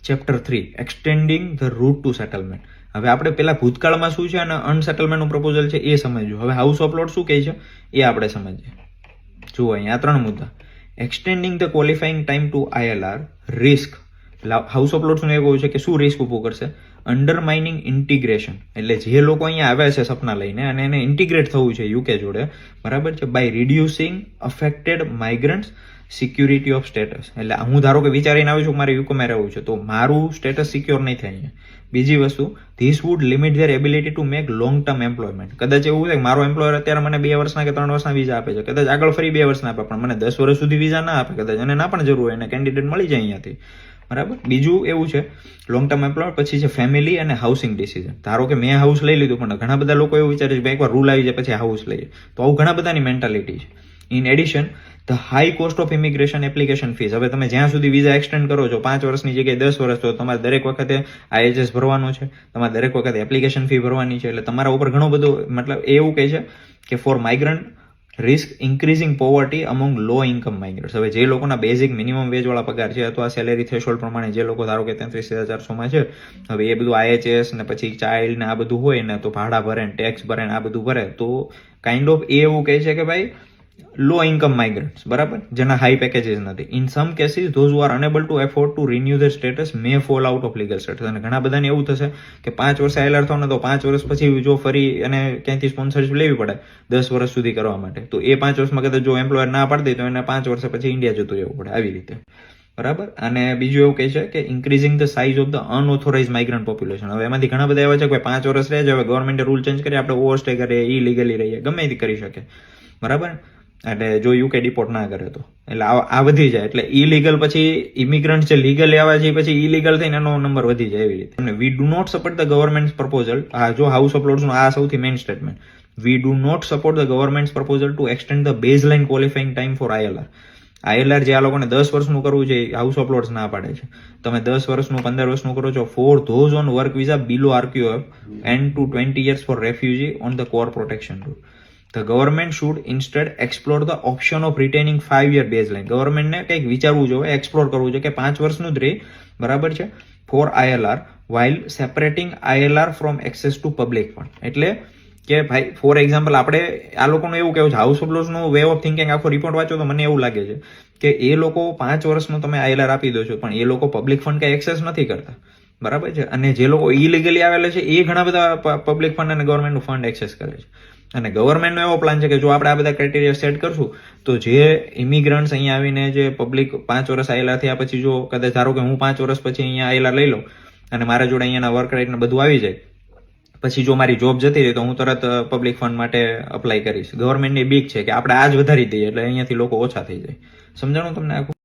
Chapter 3 extending the route to settlement. હવે આપણે પેલા ભૂતકાળમાં શું છે અને અનસેટલમેન્ટનું પ્રપોઝલ છે એ સમજ્યું. હવે હાઉસ ઓફ લોર્ડ શું કહે છે એ આપણે સમજીએ. જુઓ અહીંયા 3 મુદ્દા. Extending the qualifying time to ILR, risk. House of લોર્ડ્સનું એ કહ્યું છે કે શું રિસ્ક ઊભું કરશે? અંડરમાઇનિંગ ઇન્ટિગ્રેશન, એટલે જે લોકો અહીંયા આવ્યા છે સપના લઈને અને એને ઇન્ટિગ્રેટ થવું છે યુકે જોડે, બરાબર છે, by reducing affected migrants security of status. એટલે હું ધારો કે વિચારીને આવ્યું છું કે મારે યુકેમાં રહેવું છે, તો મારું સ્ટેટસ સિક્યોર નહીં થાય અહીંયા. બીજી વસ્તુ, this wood limit there ability to make long term employment. કદાચ એવું છે કે મારો એમ્પ્લોયર અત્યારે મને 2 વર્ષના કે 3 વર્ષના વિઝા આપે છે, કદાચ આગળ ફરી 2 વર્ષના આપે, પણ મને 10 વર્ષ સુધી વિઝા ના આપે કદાચ, અને ના પણ જરૂર હોય, એને કેન્ડિડેટ મળી જાય અહીંયાથી, બરાબર. બીજું એવું છે લોંગ ટર્મ એમ્પ્લોયમેન્ટ. પછી છે ફેમિલી અને હાઉસિંગ ડિસિઝન. ધારો કે મેં હાઉસ લઈ લીધું, પણ ઘણા બધા લોકો એવું વિચારે છે કે એકવાર રૂલ આવી જાય પછી હાઉસ લઈએ, તો આવું ઘણા બધાની મેન્ટાલિટી છે. In addition, the high cost of immigration application fees. હવે તમે જ્યાં સુધી વિઝા એક્સટેન્ડ કરો છો 5 વર્ષની જગ્યાએ 10 વર્ષ, તો તમારે દરેક વખતે IHS ભરવાનો છે, તમારે દરેક વખતે એપ્લિકેશન ફી ભરવાની છે, એટલે તમારા ઉપર ઘણો બધો, મતલબ એવું કહે છે કે for migrant risk increasing poverty among low income migrants. હવે જે લોકોના બેઝિક મિનિમમ વેજવાળા પગાર છે અથવા સેલેરી થ્રેશોલ્ડ પ્રમાણે જે લોકો ધારો કે 33,400 છે, હવે એ બધું IHS ને પછી ચાઇલ્ડ ને આ બધું હોય ને, તો ભાડા ભરે ને ટેક્સ ભરે ને આ બધું ભરે, તો કાઇન્ડ ઓફ એ એવું કહે છે કે ભાઈ લો ઇન્કમ માઇગ્રન્ટ્સ, બરાબર, જેના હાઈ પેકેજીસ નથી. In some cases those who are unable to afford to renew their status may fall out of legal status. અને ઘણા બધાને એવું થશે કે 5 વર્ષ ILR થાવ ને, તો 5 વર્ષ પછી જો ફરી અને ક્યાંયથી સ્પોન્સરશિપ લેવી પડે 10 વર્ષ સુધી કરવા માટે, તો એ 5 વર્ષમાં કદાચ જો એમ્પ્લોયર ના પાડી દે તો એને 5 વર્ષ પછી ઇન્ડિયા જતું રહેવું પડે, આવી રીતે, બરાબર. અને બીજું એવું કહે છે કે increasing the size of the unauthorise migrant population. હવે એમાંથી ઘણા બધા એવા છે કે 5 વર્ષ રહે છે, હવે ગવર્મેન્ટે રૂલ ચેન્જ કરી આપણે ઓવરસ્ટે કરીએ, ઇલીગલી રહીએ, ગમે તે કરી શકે, બરાબર. એટલે જો યુકે ડિપોર્ટ ના કરે તો, એટલે આ વધી જાય. એટલે ઇલીગલ પછી ઇમિગ્રન્ટ છે, લીગલી આવ્યા છે પછી ઇલીગલ થઈને એનો નંબર વધી જાય, એવી રીતે. We do not support the government proposal. આ જો હાઉસ ઓફ લોર્ડ્સનું આ સૌથી main statement. We do not support the government proposal to extend the baseline qualifying time for ILR. જે આ લોકોને 10 વર્ષનું કરવું છે, હાઉસ ઓફ લોર્ડ્સ ના પાડે છે. તમે 10 વર્ષનું 15 વર્ષનું કરો છો for those on work visa below RQF and to 20 years for refugee on the core protection rule. The government should instead explore the option of retaining 5-year baseline. ગવર્મેન્ટને કંઈક વિચારવું જોઈએ, એક્સપ્લોર કરવું જોઈએ કે 5 વર્ષનું જ રહે, બરાબર છે, four ILR while separating ILR from access to public fund. એટલે કે ભાઈ ફોર એક્ઝામ્પલ આપણે આ લોકોનું એવું કહેવું છે, હાઉસ ઓફ લોર્ડ્સનું વે ઓફ થિંકિંગ આખો રિપોર્ટ વાંચો તો મને એવું લાગે છે કે એ લોકો 5 વર્ષનું તમે ILR આપી દો છો, પણ એ લોકો પબ્લિક ફંડ કંઈ એક્સેસ નથી કરતા, બરાબર છે. અને જે લોકો ઇલીગલી આવેલા છે એ ઘણા બધા પબ્લિક ફંડ અને ગવર્મેન્ટનું ફંડ એક્સેસ કરે છે. અને ગવર્મેન્ટનો એવો પ્લાન છે કે જો આપણે આ બધા ક્રાઇટેરિયા સેટ કરશું, તો જે ઇમિગ્રન્ટ્સ અહીંયા આવીને જે પબ્લિક 5 વર્ષ ILR થયા પછી, જો કદાચ ધારો કે હું 5 વર્ષ પછી અહીંયા ILR લઈ લઉં અને મારા જોડે અહીંયાના વર્ક રાઇટ ને બધું આવી જાય, પછી જો મારી જોબ જતી રહી તો હું તરત પબ્લિક ફંડ માટે અપ્લાય કરીશ. ગવર્મેન્ટની બીક છે કે આપણે આ જ વધારી દઈએ એટલે અહીંયાથી લોકો ઓછા થઈ જાય. સમજાણું તમને આખું?